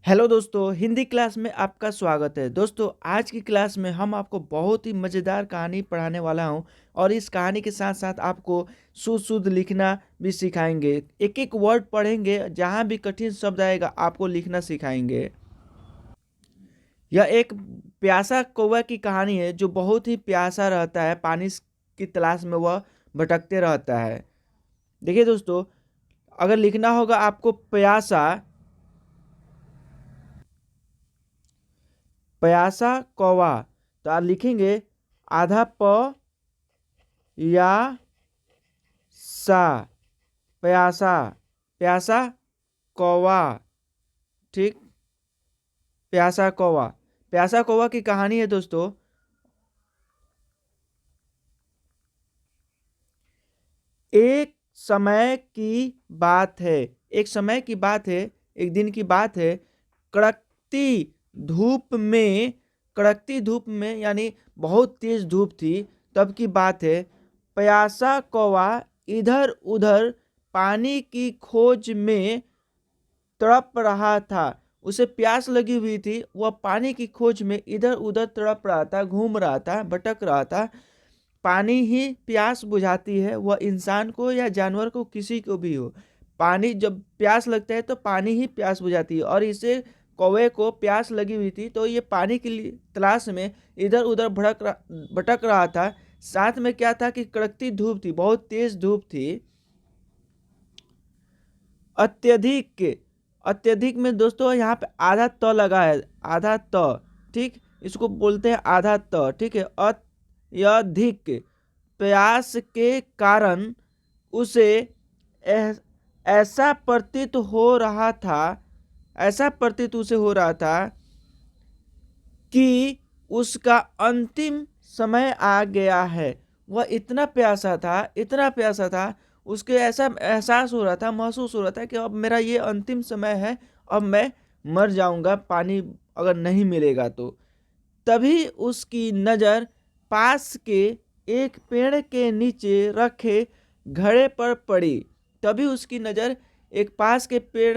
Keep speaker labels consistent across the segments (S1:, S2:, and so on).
S1: Hello दोस्तों, Hindi class में आपका स्वागत है। दोस्तों, आज की क्लास में हम आपको बहुत ही मज़ेदार कहानी पढ़ाने वाला हूं और इस कहानी के साथ-साथ आपको शुद्ध-शुद्ध लिखना भी सिखाएंगे। एक-एक वर्ड पढ़ेंगे, जहां भी कठिन शब्द आएगा आपको लिखना सिखाएंगे। यह एक प्यासा कौवा की कहानी है जो बहुत ही प्यासा रहता है, पानी की तलाश में वह भटकते रहता है। देखिए दोस्तों, अगर लिखना होगा आपको प्यासा प्यासा कौवा, तो आप लिखेंगे आधा प या सा। प्यासा प्यासा कौवा। ठीक। प्यासा कौवा। प्यासा कौवा की कहानी है दोस्तों। एक समय की बात है। एक समय की बात है। एक दिन की बात है। कड़कती धूप में कड़कती धूप में यानी बहुत तेज धूप थी, तब की बात है। प्यासा कौवा इधर उधर पानी की खोज में तड़प रहा था। उसे प्यास लगी हुई थी। वह पानी की खोज में इधर उधर तड़प रहा था, घूम रहा था, भटक रहा था। पानी ही प्यास बुझाती है, वह इंसान को या जानवर को, किसी को भी हो। पानी जब प्यास लगता है तो पानी ही प्यास बुझाती है, और इसे कौवे को प्यास लगी हुई थी, तो ये पानी की तलाश में इधर उधर भटक रहा था। साथ में क्या था कि कड़कती धूप थी, बहुत तेज धूप थी। अत्यधिक अत्यधिक में दोस्तों यहाँ पे आधा त लगा है। आधा त। ठीक। इसको बोलते हैं आधा त। ठीक है। अत्यधिक प्यास के कारण उसे ऐसा प्रतीत हो रहा था ऐसा प्रतीत उसे हो रहा था कि उसका अंतिम समय आ गया है। वह इतना प्यासा था, इतना प्यासा था, उसके ऐसा एहसास हो रहा था, महसूस हो रहा था कि अब मेरा ये अंतिम समय है, अब मैं मर जाऊंगा पानी अगर नहीं मिलेगा तो। तभी उसकी नज़र पास के एक पेड़ के नीचे रखे घड़े पर पड़ी। तभी उसकी नज़र एक पास के पेड़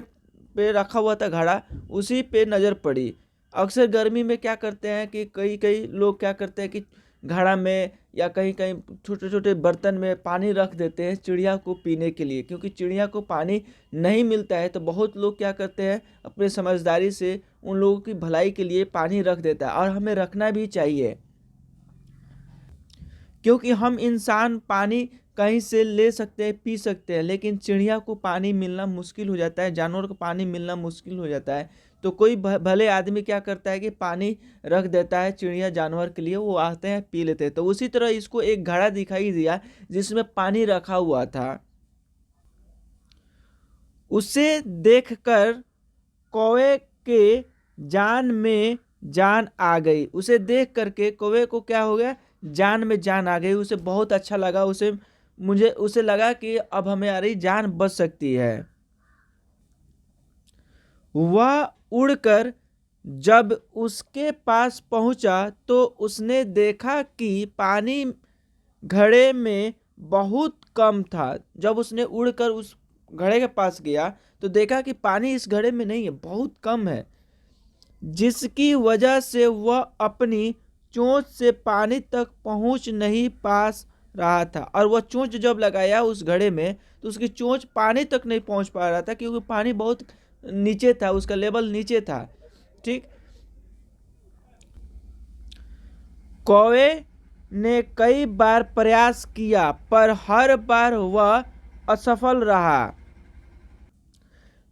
S1: पे रखा हुआ था घड़ा, उसी पे नज़र पड़ी। अक्सर गर्मी में क्या करते हैं कि कई कई लोग क्या करते हैं कि घड़ा में या कहीं कहीं छोटे छोटे बर्तन में पानी रख देते हैं चिड़िया को पीने के लिए, क्योंकि चिड़िया को पानी नहीं मिलता है। तो बहुत लोग क्या करते हैं, अपने समझदारी से उन लोगों की भलाई के लिए पानी रख देता है, और हमें रखना भी चाहिए, क्योंकि हम इंसान पानी कहीं से ले सकते हैं, पी सकते हैं, लेकिन चिड़िया को पानी मिलना मुश्किल हो जाता है, जानवर को पानी मिलना मुश्किल हो जाता है। तो कोई भले आदमी क्या करता है कि पानी रख देता है चिड़िया जानवर के लिए, वो आते हैं पी लेते हैं। तो उसी तरह इसको एक घड़ा दिखाई दिया जिसमें पानी रखा हुआ था। उसे देखकर कौवे के जान में जान आ गई। उसे देख करके कौवे को क्या हो गया, जान में जान आ गई। उसे बहुत अच्छा लगा। उसे लगा कि अब हमारी जान बच सकती है। वह उड़कर जब उसके पास पहुंचा तो उसने देखा कि पानी घड़े में बहुत कम था। जब उसने उड़कर उस घड़े के पास गया तो देखा कि पानी इस घड़े में नहीं है, बहुत कम है, जिसकी वजह से वह अपनी चोंच से पानी तक पहुंच नहीं पा रहा था। और वह चोंच जब लगाया उस घड़े में तो उसकी चोंच पानी तक नहीं पहुंच पा रहा था, क्योंकि पानी बहुत नीचे था, उसका लेवल नीचे था। ठीक। कौवे ने कई बार प्रयास किया, पर हर बार वह असफल रहा।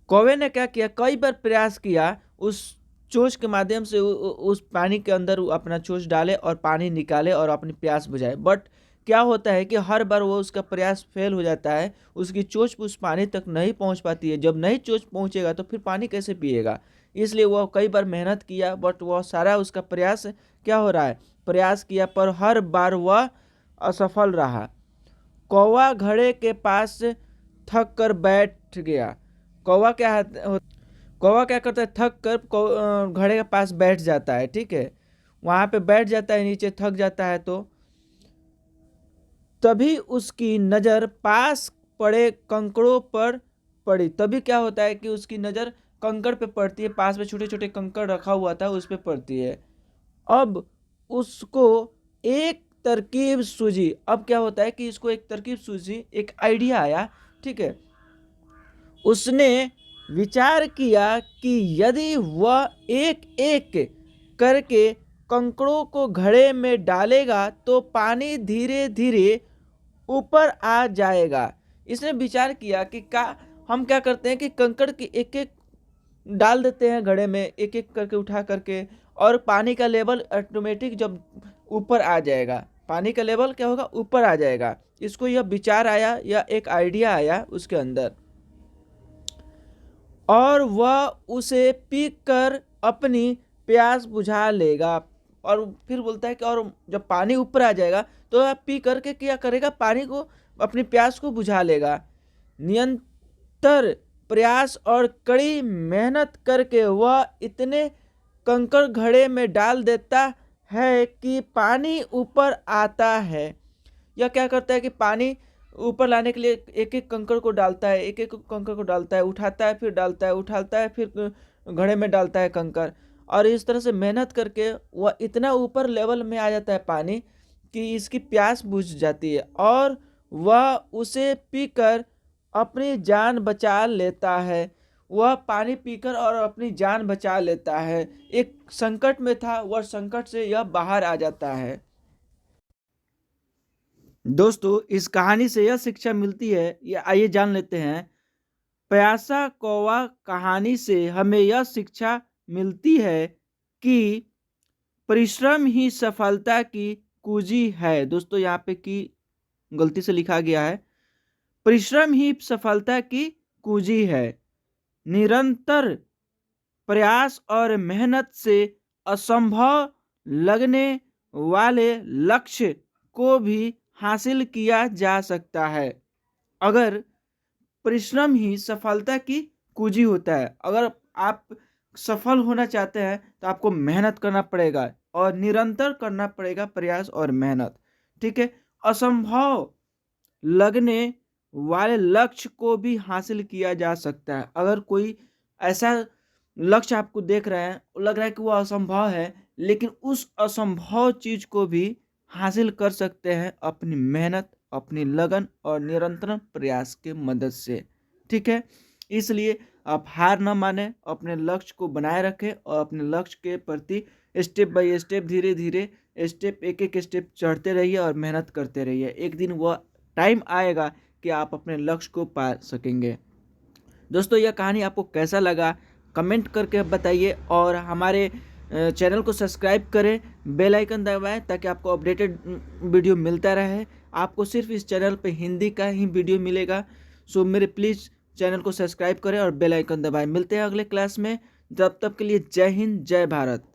S1: कौवे ने क्या किया, कई बार प्रयास किया, उस चोंच के माध्यम से उस पानी के अंदर अपना चोंच डाले और पानी निकाले और अपनी प्यास बुझाए। बट क्या होता है कि हर बार वो उसका प्रयास फेल हो जाता है, उसकी चोंच उस पानी तक नहीं पहुंच पाती है। जब नहीं चोंच पहुंचेगा तो फिर पानी कैसे पिएगा। इसलिए वह कई बार मेहनत किया, बट वह सारा उसका प्रयास क्या हो रहा है, प्रयास किया, पर हर बार वह असफल रहा। कौवा घड़े के पास थक कर बैठ गया। कौवा क्या कौवा क्या करता है, थक कर घड़े के पास बैठ जाता है। ठीक है। वहां पे बैठ जाता है, नीचे थक जाता है। तो तभी उसकी नजर पास पड़े कंकड़ों पर पड़ी। तभी क्या होता है कि उसकी नजर कंकड़ पे पड़ती है, पास में छोटे छोटे कंकड़ रखा हुआ था उस पे पड़ती है। अब उसको एक तरकीब सूझी। अब क्या होता है कि इसको एक तरकीब सूझी, एक आइडिया आया, ठीक है। उसने विचार किया कि यदि वह एक एक करके कंकड़ों को घड़े में डालेगा तो पानी धीरे धीरे ऊपर आ जाएगा। इसने विचार किया कि हम क्या करते हैं कि कंकड़ की एक एक डाल देते हैं घड़े में, एक एक करके उठा करके, और पानी का लेवल ऑटोमेटिक जब ऊपर आ जाएगा, पानी का लेवल क्या होगा, ऊपर आ जाएगा। इसको यह विचार आया या एक आइडिया आया उसके अंदर, और वह उसे पी कर अपनी प्यास बुझा लेगा। और फिर बोलता है कि और जब पानी ऊपर आ जाएगा तो वह पी करके क्या करेगा, पानी को, अपनी प्यास को बुझा लेगा। निरंतर प्रयास और कड़ी मेहनत करके वह इतने कंकड़ घड़े में डाल देता है कि पानी ऊपर आता है। यह क्या करता है कि पानी ऊपर लाने के लिए एक एक कंकड़ को डालता है, एक एक कंकड़ को डालता है, उठाता है फिर डालता है, उठाता है फिर घड़े में डालता है कंकड़, और इस तरह से मेहनत करके वह इतना ऊपर लेवल में आ जाता है पानी कि इसकी प्यास बुझ जाती है, और वह उसे पीकर अपनी जान बचा लेता है। वह पानी पीकर और अपनी जान बचा लेता है। एक संकट में था, वह संकट से यह बाहर आ जाता है। दोस्तों, इस कहानी से यह शिक्षा मिलती है, ये आइए जान लेते हैं। प्यासा कौवा कहानी से हमें यह शिक्षा मिलती है कि परिश्रम ही सफलता की कुंजी है। दोस्तों, यहाँ पे की गलती से लिखा गया है, परिश्रम ही सफलता की कुंजी है। निरंतर प्रयास और मेहनत से असंभव लगने वाले लक्ष्य को भी हासिल किया जा सकता है। अगर परिश्रम ही सफलता की कुंजी होता है, अगर आप सफल होना चाहते हैं तो आपको मेहनत करना पड़ेगा और निरंतर करना पड़ेगा प्रयास और मेहनत, ठीक है। असंभव लगने वाले लक्ष्य को भी हासिल किया जा सकता है। अगर कोई ऐसा लक्ष्य आपको देख रहे हैं, लग रहा है कि वो असंभव है, लेकिन उस असंभव चीज को भी हासिल कर सकते हैं अपनी मेहनत, अपनी लगन और निरंतर प्रयास के मदद से, ठीक है। इसलिए आप हार न माने, अपने लक्ष्य को बनाए रखें और अपने लक्ष्य के प्रति स्टेप बाय स्टेप, धीरे धीरे स्टेप, एक एक स्टेप चढ़ते रहिए और मेहनत करते रहिए। एक दिन वह टाइम आएगा कि आप अपने लक्ष्य को पा सकेंगे। दोस्तों, यह कहानी आपको कैसा लगा कमेंट करके बताइए, और हमारे चैनल को सब्सक्राइब करें, बेल आइकन दबाएं ताकि आपको अपडेटेड वीडियो मिलता रहे। आपको सिर्फ इस चैनल पे हिंदी का ही वीडियो मिलेगा। सो मेरे प्लीज़ चैनल को सब्सक्राइब करें और बेल आइकन दबाएं। मिलते हैं अगले क्लास में, जब तक के लिए जय हिंद, जय भारत।